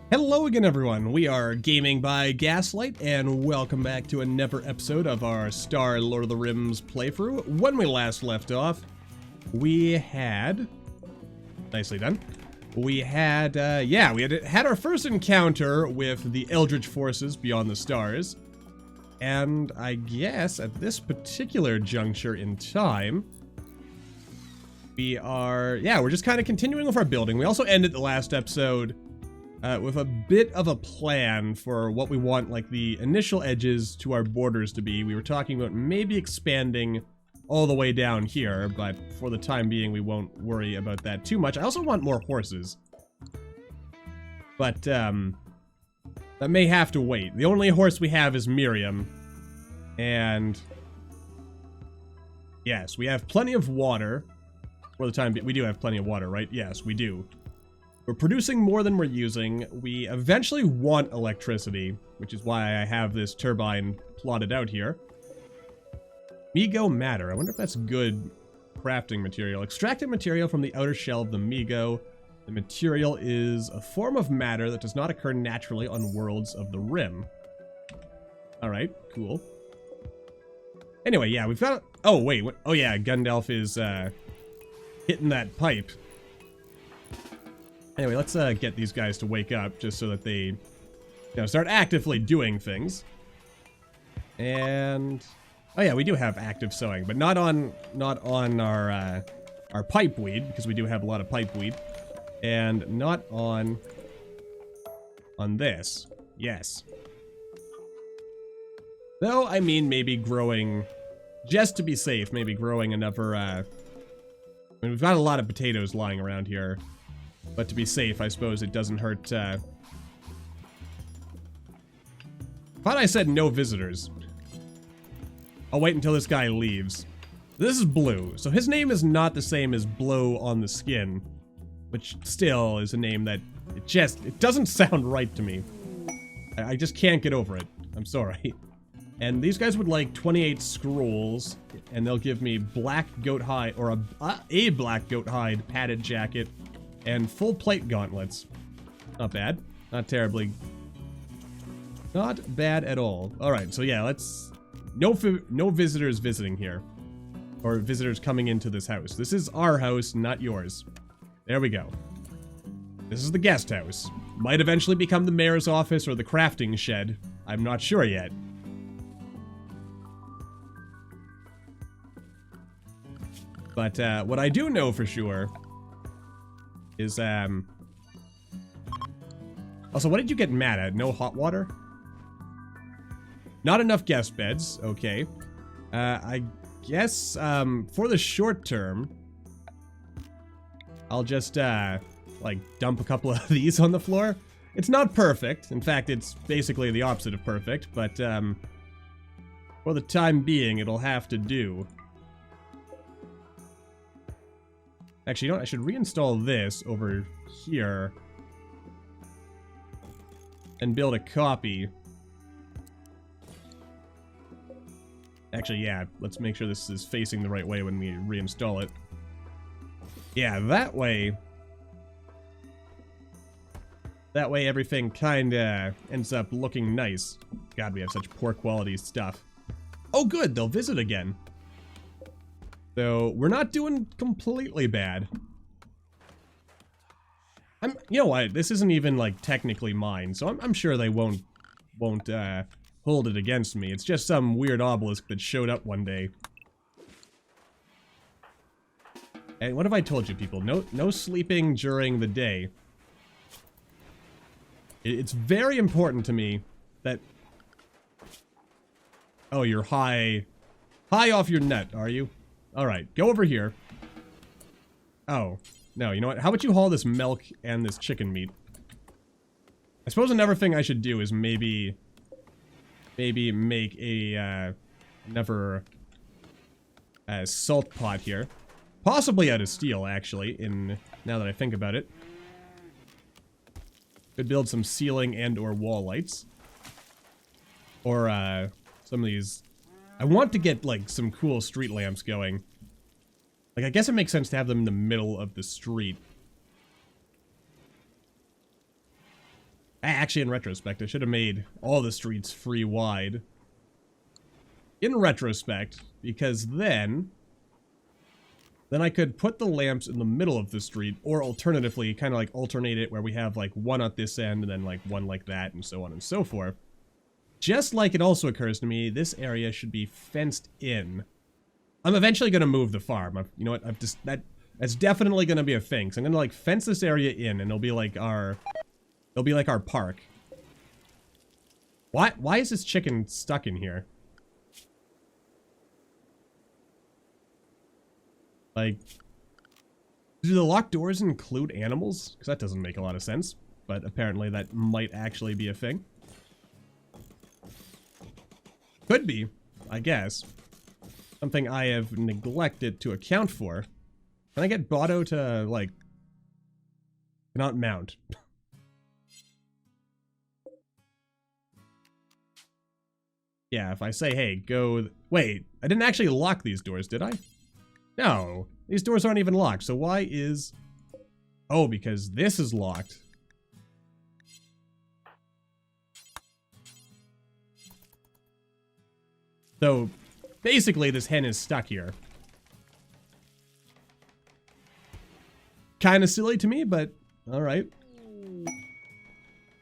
Hello again, everyone. We are Gaming by Gaslight, and welcome back to another episode of our Star Lord of the Rims playthrough. When we last left off, we had... Nicely done. We had, we had our first encounter with the Eldritch forces beyond the stars. And I guess at this particular juncture in time, we're just kind of continuing with our building. We also ended the last episode with a bit of a plan for what we want, like, the initial edges to our borders to be. We were talking about maybe expanding all the way down here, but for the time being, we won't worry about that too much. I also want more horses. But, that may have to wait. The only horse we have is Miriam. And... yes, we have plenty of water. For the time being, we do have plenty of water, right? Yes, we do. We're producing more than we're using. We eventually want electricity, which is why I have this turbine plotted out here. Migo matter. I wonder if that's good crafting material. Extracted material from the outer shell of the Migo. The material is a form of matter that does not occur naturally on worlds of the Rim. Alright, cool. Anyway, yeah, we've got... oh, wait. What? Oh, yeah, Gundalf is hitting that pipe. Anyway, let's get these guys to wake up, just so that they, start actively doing things. And oh yeah, we do have active sewing, but not on our pipe weed, because we do have a lot of pipe weed, and not on this. Yes. Though I mean, maybe growing, just to be safe, maybe growing another. I mean, we've got a lot of potatoes lying around here. But to be safe, I suppose it doesn't hurt, Thought I said no visitors. I'll wait until this guy leaves. This is Blue, so his name is not the same as Blow on the Skin. Which still is a name that, it doesn't sound right to me. I just can't get over it. I'm sorry. And these guys would like 28 scrolls, and they'll give me black goat hide, or a black goat hide padded jacket, and full plate gauntlets. Not bad. Not terribly. Not bad at all. Alright, so yeah, let's... No visitors visiting here. Or visitors coming into this house. This is our house, not yours. There we go. This is the guest house. Might eventually become the mayor's office or the crafting shed. I'm not sure yet. But what I do know for sure... is, also, what did you get mad at? No hot water? Not enough guest beds. Okay. I guess, for the short term, I'll just, like, dump a couple of these on the floor. It's not perfect. In fact, it's basically the opposite of perfect, but, for the time being, it'll have to do. Actually, you know what? I should reinstall this over here and build a copy. Actually, yeah, let's make sure this is facing the right way when we reinstall it. Yeah, that way everything kinda ends up looking nice. God, we have such poor quality stuff. Oh good, they'll visit again. So, we're not doing completely bad. You know what, this isn't even, like, technically mine, so I'm sure they won't hold it against me. It's just some weird obelisk that showed up one day. And what have I told you, people? No sleeping during the day. It's very important to me that... oh, you're high off your nut, are you? Alright, go over here. Oh, no, you know what? How about you haul this milk and this chicken meat? I suppose another thing I should do is maybe make a, another salt pot here. Possibly out of steel, actually, now that I think about it. Could build some ceiling and or wall lights. Or, some of these... I want to get, like, some cool street lamps going. Like, I guess it makes sense to have them in the middle of the street. Actually, in retrospect, I should have made all the streets free wide. In retrospect, because then I could put the lamps in the middle of the street, or alternatively, kind of like alternate it where we have like one at this end and then like one like that and so on and so forth. Just like it also occurs to me, this area should be fenced in. I'm eventually going to move the farm. You know what? That's definitely going to be a thing. So I'm going to like fence this area in and it'll be like our park. Why is this chicken stuck in here? Like, do the locked doors include animals? Because that doesn't make a lot of sense. But apparently that might actually be a thing. Could be, I guess. Something I have neglected to account for. Can I get Botto to, like, cannot mount? Yeah, if I say, hey, go... Wait, I didn't actually lock these doors, did I? No, these doors aren't even locked, so why is... Oh, because this is locked. So, basically, this hen is stuck here. Kind of silly to me, but alright.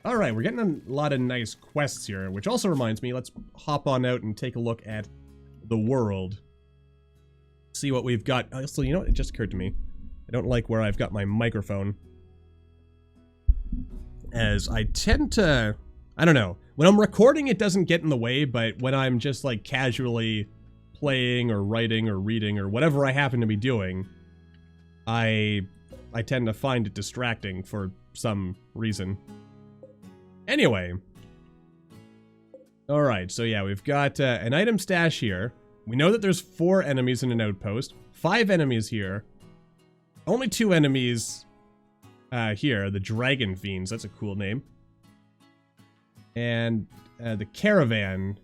Alright, we're getting a lot of nice quests here, which also reminds me, let's hop on out and take a look at the world. See what we've got. Also, you know what? It just occurred to me. I don't like where I've got my microphone. As I tend to... I don't know. When I'm recording, it doesn't get in the way, but when I'm just, like, casually playing or writing or reading or whatever I happen to be doing, I tend to find it distracting for some reason. Anyway. Alright, so yeah, we've got an item stash here. We know that there's 4 enemies in an outpost, 5 enemies here, only 2 enemies here, the Dragon Fiends, that's a cool name. And the Caravan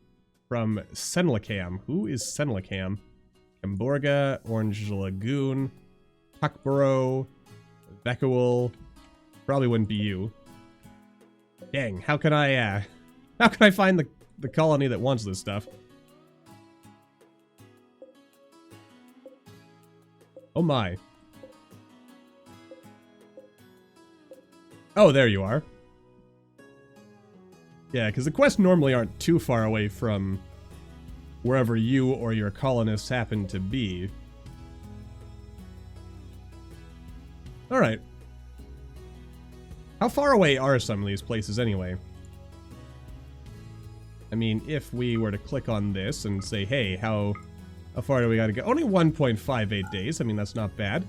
from Senlakam. Who is Senlakam? Camborga, Orange Lagoon, Puckborough, Vekawul. Probably wouldn't be you. Dang, how can I find the colony that wants this stuff? Oh my. Oh, there you are. Yeah, because the quests normally aren't too far away from wherever you or your colonists happen to be. Alright. How far away are some of these places anyway? I mean, if we were to click on this and say, hey, how far do we gotta go? Only 1.58 days. I mean, that's not bad.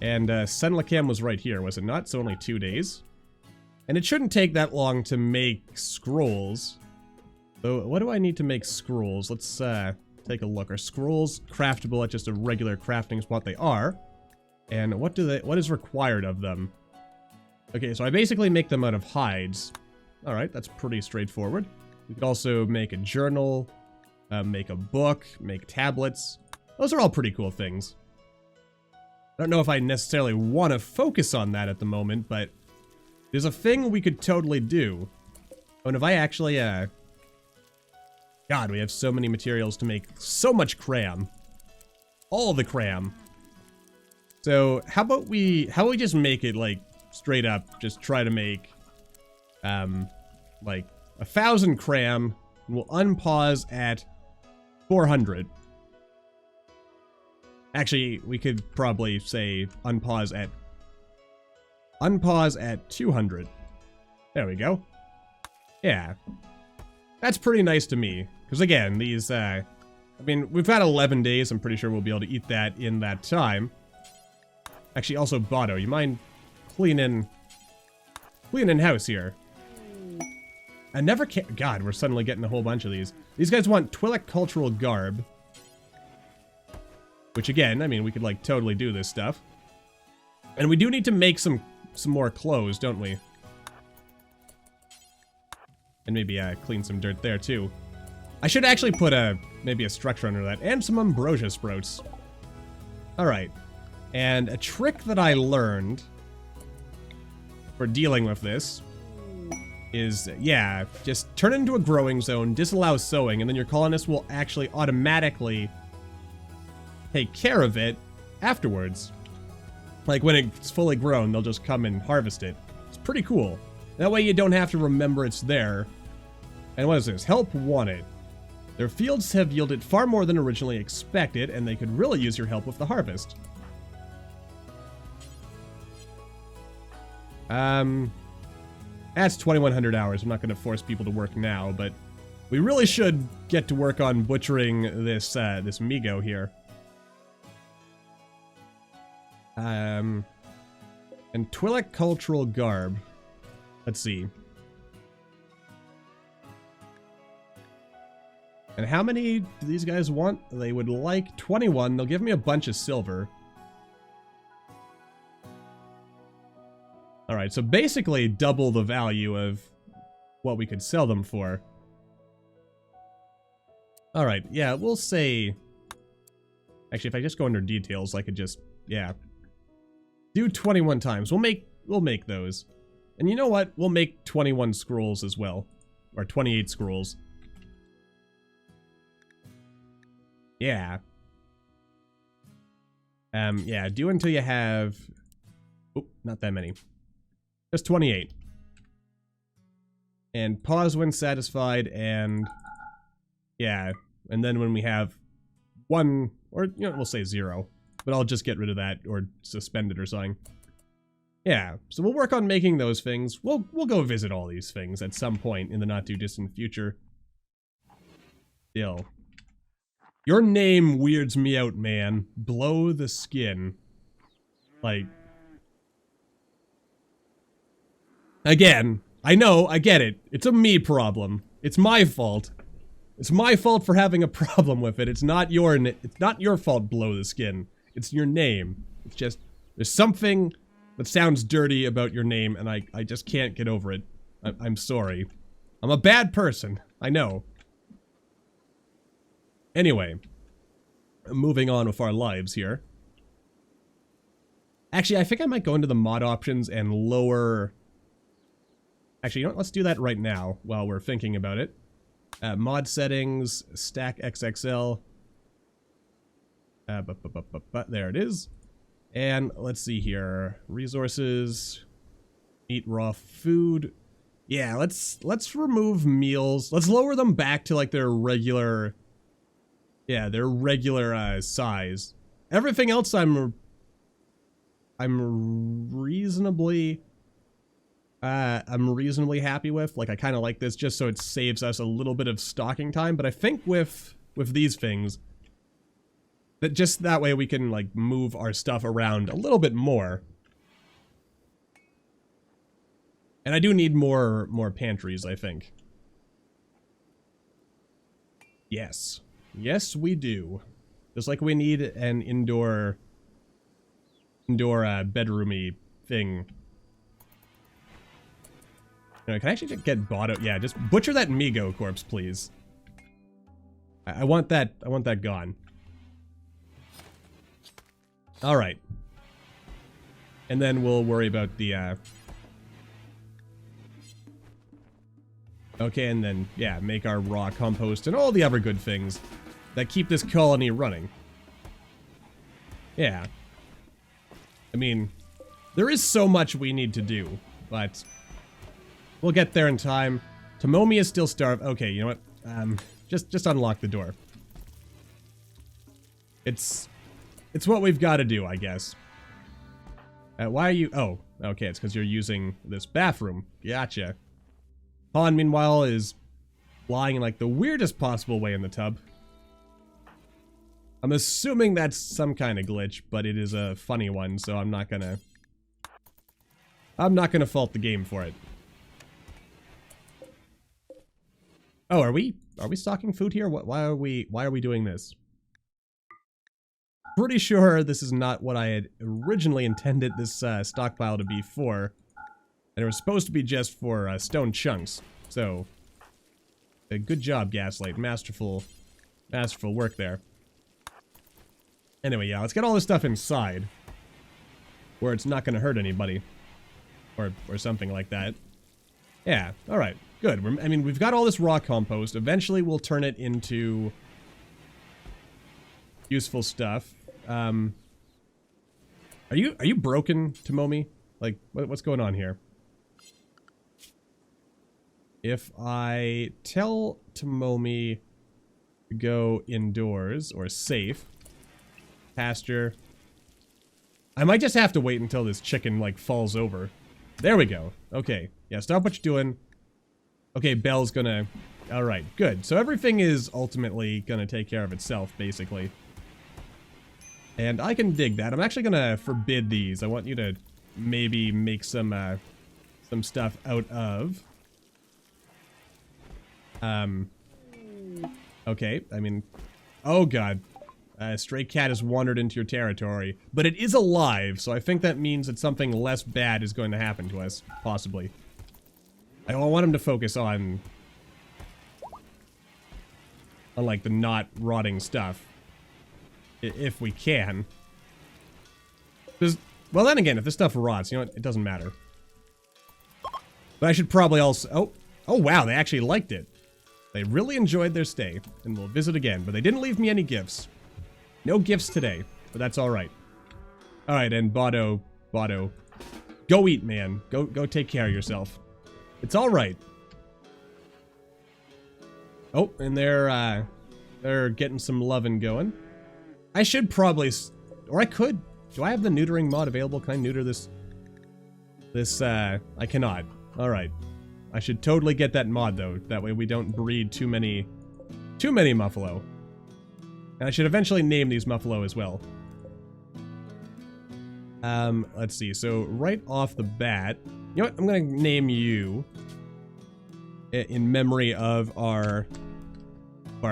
And Senlakam was right here, was it not? So only 2 days. And it shouldn't take that long to make scrolls. So what do I need to make scrolls? Let's take a look. Are scrolls craftable at just a regular crafting spot? They are. And what is required of them? Okay, so I basically make them out of hides. Alright, that's pretty straightforward. We could also make a journal, make a book, make tablets. Those are all pretty cool things. I don't know if I necessarily want to focus on that at the moment, but there's a thing we could totally do. Oh, and if I actually, God, we have so many materials to make so much cram. All the cram. So, how about we just make it, like, straight up, just try to make, like, 1,000 cram, and we'll unpause at 400. Actually, we could probably say unpause at 200. There we go. Yeah. That's pretty nice to me. Because again, these, I mean, we've got 11 days. I'm pretty sure we'll be able to eat that in that time. Actually, also, Botto, you mind cleaning house here? I never can. God, we're suddenly getting a whole bunch of these. These guys want Twi'lek cultural garb. Which again, I mean, we could like totally do this stuff. And we do need to make some more clothes, don't we? And maybe clean some dirt there too. I should actually put maybe a structure under that. And some ambrosia sprouts. Alright. And a trick that I learned for dealing with this is, yeah, just turn it into a growing zone, disallow sowing, and then your colonists will actually automatically take care of it afterwards. Like when it's fully grown, they'll just come and harvest it. It's pretty cool. That way you don't have to remember it's there. And what is this? Help wanted. Their fields have yielded far more than originally expected, and they could really use your help with the harvest. That's 2,100 hours. I'm not going to force people to work now, but we really should get to work on butchering this this Migo here. And Twi'lek cultural garb. Let's see. And how many do these guys want? They would like 21. They'll give me a bunch of silver. Alright, so basically double the value of what we could sell them for. Alright, yeah, we'll say... Actually, if I just go under details, I could just... Yeah. Do 21 times. We'll make those. And you know what? We'll make 21 scrolls as well. Or 28 scrolls. Yeah. Yeah, do until you have... Oh, not that many. Just 28. And pause when satisfied, and... Yeah, and then when we have 1, or, you know, we'll say 0. But I'll just get rid of that, or suspend it or something. Yeah, so we'll work on making those things. We'll go visit all these things at some point in the not-too-distant future. Still. Your name weirds me out, man. Blow the skin. Like... Again, I know, I get it. It's a me problem. It's my fault. It's my fault for having a problem with it. It's not your fault, blow the skin. It's your name. It's just, there's something that sounds dirty about your name, and I just can't get over it. I'm sorry. I'm a bad person. I know. Anyway. Moving on with our lives here. Actually, I think I might go into the mod options and lower... Actually, you know what? Let's do that right now while we're thinking about it. Mod settings, stack XXL. There it is. And let's see here. Resources. Eat raw food. Yeah, let's remove meals. Let's lower them back to like their regular... Yeah, their regular size. Everything else I'm reasonably happy with. Like, I kind of like this just so it saves us a little bit of stocking time. But I think with these things, that just that way we can, like, move our stuff around a little bit more. And I do need more pantries, I think. Yes. Yes, we do. Just like we need an indoor bedroomy thing. No, can I actually get bought out? Yeah, just butcher that Migo corpse, please. I want that gone. Alright. And then we'll worry about the, Okay, and then, yeah, make our raw compost and all the other good things that keep this colony running. Yeah. I mean, there is so much we need to do, but we'll get there in time. Tomomi is still starved. Okay, you know what? Just unlock the door. It's what we've got to do, I guess. Why are you... Oh, okay, it's because you're using this bathroom. Gotcha. Han, meanwhile, is lying in, like, the weirdest possible way in the tub. I'm assuming that's some kind of glitch, but it is a funny one, so I'm not gonna fault the game for it. Oh, are we stocking food here? Why are we doing this? Pretty sure this is not what I had originally intended this stockpile to be for. And it was supposed to be just for stone chunks. So, good job, Gaslight. Masterful work there. Anyway, yeah, let's get all this stuff inside. Where it's not going to hurt anybody. Or something like that. Yeah, alright, good. I mean, we've got all this raw compost. Eventually we'll turn it into useful stuff. Are you broken, Tomomi? Like, what's going on here? If I tell Tomomi to go indoors, or safe, pasture, I might just have to wait until this chicken, like, falls over. There we go. Okay. Yeah, stop what you're doing. Okay, Belle's gonna... Alright, good. So everything is ultimately gonna take care of itself, basically. And I can dig that. I'm actually gonna forbid these. I want you to maybe make some stuff out of... Okay, I mean... Oh god. A stray cat has wandered into your territory. But it is alive, so I think that means that something less bad is going to happen to us. Possibly. I want him to focus on like, the not rotting stuff. If we can. Well, then again, if this stuff rots, you know what? It doesn't matter. But I should probably also... Oh, wow, they actually liked it. They really enjoyed their stay, and will visit again, but they didn't leave me any gifts. No gifts today, but that's alright. Alright, and Bado, go eat, man. Go take care of yourself. It's alright. Oh, and they're getting some lovin' going. I should probably, or I could. Do I have the neutering mod available? Can I neuter this? I cannot. Alright. I should totally get that mod, though. That way we don't breed too many Muffalo. And I should eventually name these Muffalo as well. Let's see. So, right off the bat... You know what? I'm gonna name you... in memory of our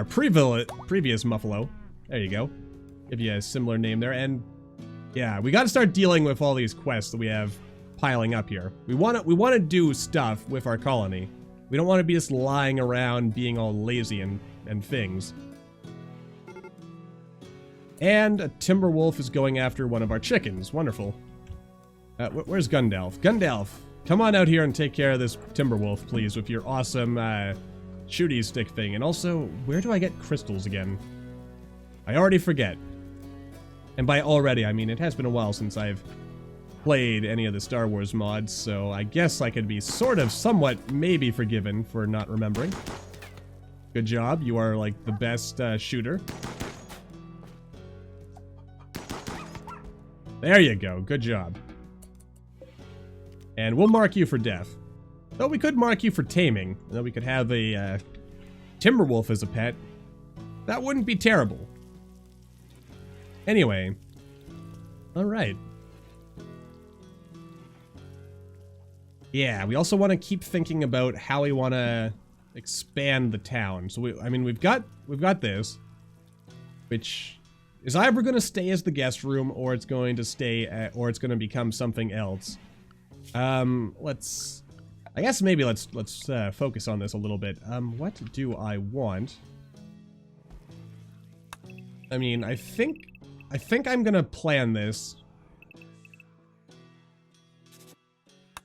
previous Muffalo. There you go. Give you a similar name there. And, yeah, we gotta start dealing with all these quests that we have piling up here. We wanna do stuff with our colony. We don't want to be just lying around being all lazy and things. And a timber wolf is going after one of our chickens. Wonderful. Where's Gundalf? Gundalf, come on out here and take care of this timber wolf, please, with your awesome shooty stick thing. And also, where do I get crystals again? I already forget. And by already, I mean it has been a while since I've played any of the Star Wars mods, so I guess I could be sort of somewhat maybe forgiven for not remembering. Good job, you are like the best shooter. There you go, good job. And we'll mark you for death. Though we could mark you for taming, and then we could have a Timberwolf as a pet. That wouldn't be terrible. Anyway. Alright. Yeah, we also want to keep thinking about how we want to expand the town. So we've got this, which is either going to stay as the guest room, or it's going to stay or it's going to become something else. I guess maybe let's focus on this a little bit. What do I want? I mean, I think I'm gonna plan this,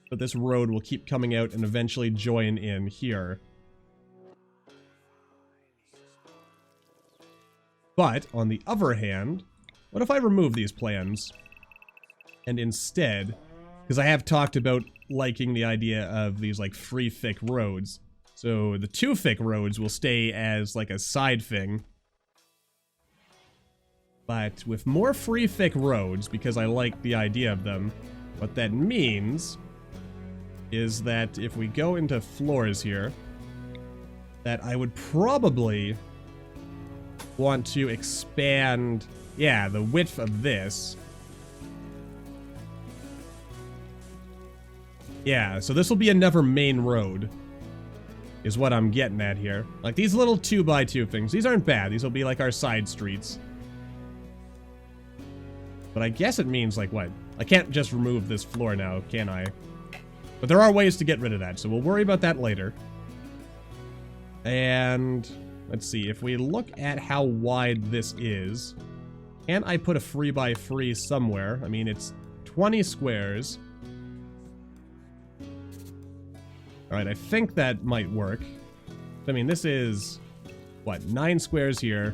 but this road will keep coming out and eventually join in here. But, on the other hand, what if I remove these plans? And instead, because I have talked about liking the idea of these, like, free thick roads. So, the two thick roads will stay as, like, a side thing. But with more free thick roads, because I like the idea of them, what that means is that if we go into floors here, that I would probably want to expand, yeah, the width of this. Yeah, so this will be another main road, is what I'm getting at here. Like, these little 2x2 things, these aren't bad. These will be like our side streets. But I guess it means, like, what? I can't just remove this floor now, can I? But there are ways to get rid of that, so we'll worry about that later. And let's see, if we look at how wide this is, can I put a 3x3 somewhere? I mean, it's 20 squares. Alright, I think that might work. I mean, this is, what, 9 squares here.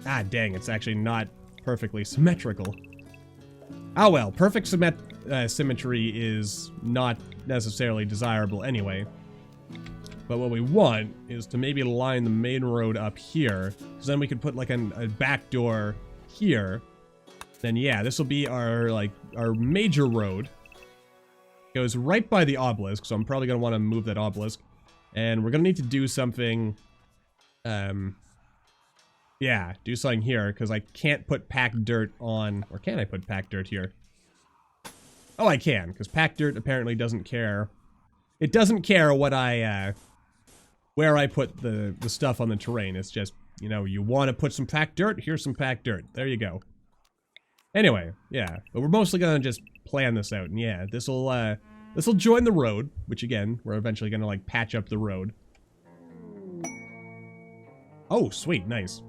Ah, dang, it's actually not perfectly symmetrical. Oh well, perfect symmetry is not necessarily desirable anyway. But what we want is to maybe line the main road up here, because then we could put like a back door here. Then yeah, this will be our major road. Goes right by the obelisk, so I'm probably gonna want to move that obelisk, and we're gonna need to do something. Yeah, do something here because I can't put packed dirt on, or can I put packed dirt here? Oh, I can, because packed dirt apparently doesn't care. It doesn't care what where I put the stuff on the terrain. It's just, you know, you want to put some packed dirt, here's some packed dirt. There you go. Anyway, yeah, but we're mostly gonna just plan this out, and yeah, this'll join the road, which again, we're eventually gonna like patch up the road. Oh, sweet, nice.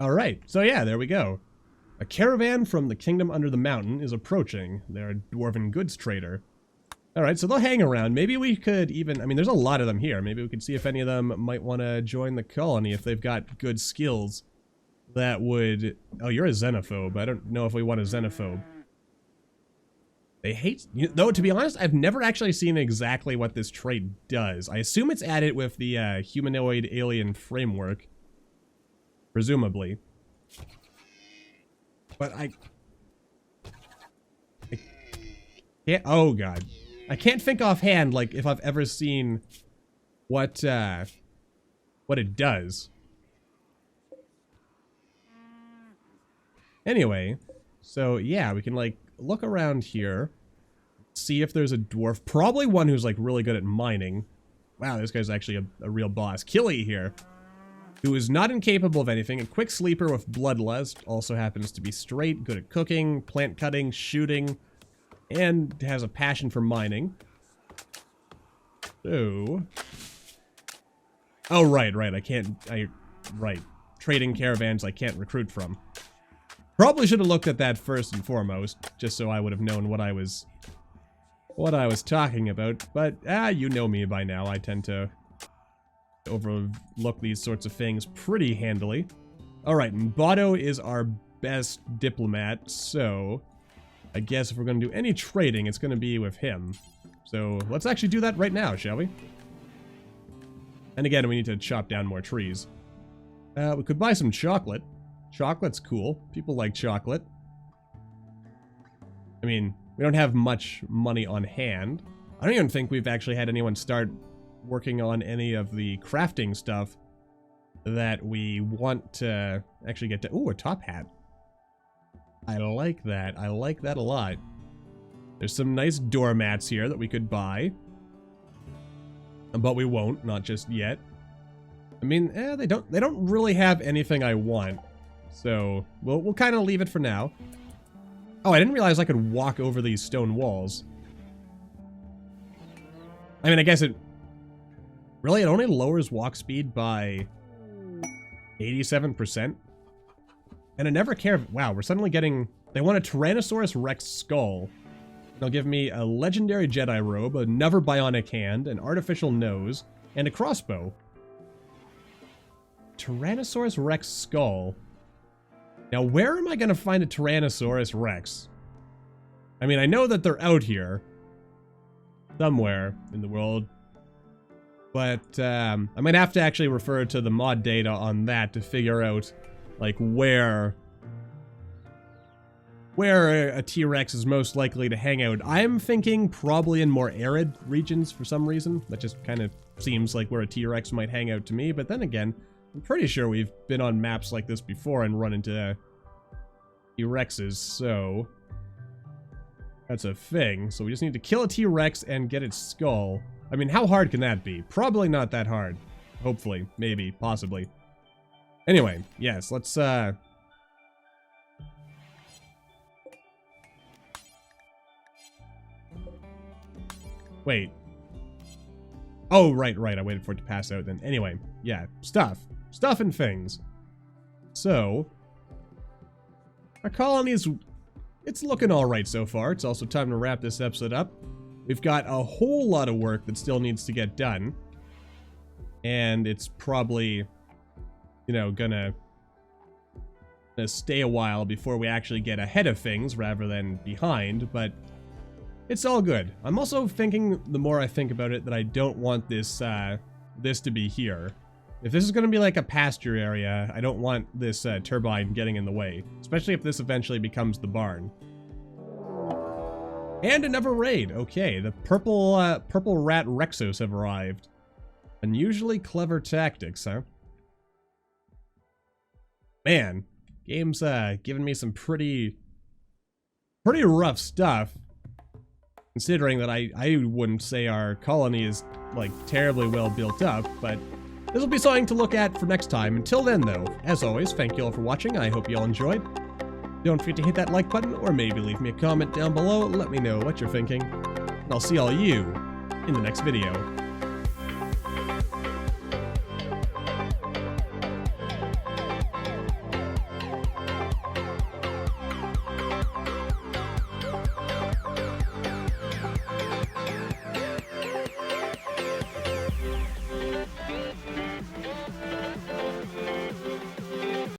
Alright, so yeah, there we go. A caravan from the kingdom under the mountain is approaching. They're a dwarven goods trader. Alright, so they'll hang around. Maybe we could even, I mean, there's a lot of them here. Maybe we could see if any of them might want to join the colony if they've got good skills that would... Oh, you're a xenophobe. I don't know if we want a xenophobe. They hate... Though, to be honest, I've never actually seen exactly what this trait does. I assume it's added with the humanoid alien framework. Presumably. But I can't... Oh, God. I can't think offhand, like, if I've ever seen what it does. Anyway, so, yeah, we can, like, look around here, see if there's a dwarf. Probably one who's, like, really good at mining. Wow, this guy's actually a real boss. Killy here, who is not incapable of anything. A quick sleeper with bloodlust, also happens to be straight, good at cooking, plant cutting, shooting, and has a passion for mining. So... Oh, right, right. Trading caravans I can't recruit from. Probably should have looked at that first and foremost, just so I would have known what I was talking about. But, you know me by now. I tend to overlook these sorts of things pretty handily. Alright, and Botto is our best diplomat, so I guess if we're going to do any trading, it's going to be with him. So let's actually do that right now, shall we? And again, we need to chop down more trees. We could buy some chocolate. Chocolate's cool. People like chocolate. I mean, we don't have much money on hand. I don't even think we've actually had anyone start working on any of the crafting stuff that we want to actually get to. Ooh, a top hat. I like that. I like that a lot. There's some nice doormats here that we could buy. But we won't, not just yet. I mean, they don't really have anything I want. So, we'll kind of leave it for now. Oh, I didn't realize I could walk over these stone walls. I mean, I guess it... Really, it only lowers walk speed by 87%? And I never care... Wow, we're suddenly getting... They want a Tyrannosaurus Rex skull. They'll give me a legendary Jedi robe, another bionic hand, an artificial nose, and a crossbow. Tyrannosaurus Rex skull. Now, where am I going to find a Tyrannosaurus Rex? I mean, I know that they're out here. Somewhere in the world. But, I might have to actually refer to the mod data on that to figure out, like, where a T-Rex is most likely to hang out. I'm thinking probably in more arid regions for some reason. That just kind of seems like where a T-Rex might hang out to me. But then again, I'm pretty sure we've been on maps like this before and run into T-Rexes, so that's a thing. So we just need to kill a T-Rex and get its skull. I mean, how hard can that be? Probably not that hard. Hopefully. Maybe. Possibly. Anyway, yes, let's, Wait. Oh, right. I waited for it to pass out then. Anyway, yeah, stuff and things. So, our colony is, it's looking all right so far. It's also time to wrap this episode up. We've got a whole lot of work that still needs to get done. And it's probably, you know, gonna stay a while before we actually get ahead of things rather than behind, but it's all good. I'm also thinking, the more I think about it, that I don't want this this to be here. If this is going to be like a pasture area, I don't want this turbine getting in the way, especially if this eventually becomes the barn. And another raid. Okay, the purple rat Rexos have arrived. Unusually clever tactics, huh? Man, game's giving me some pretty rough stuff. Considering that I wouldn't say our colony is, like, terribly well built up, but this will be something to look at for next time. Until then, though, as always, thank you all for watching. I hope you all enjoyed. Don't forget to hit that like button, or maybe leave me a comment down below. Let me know what you're thinking. And I'll see all you in the next video.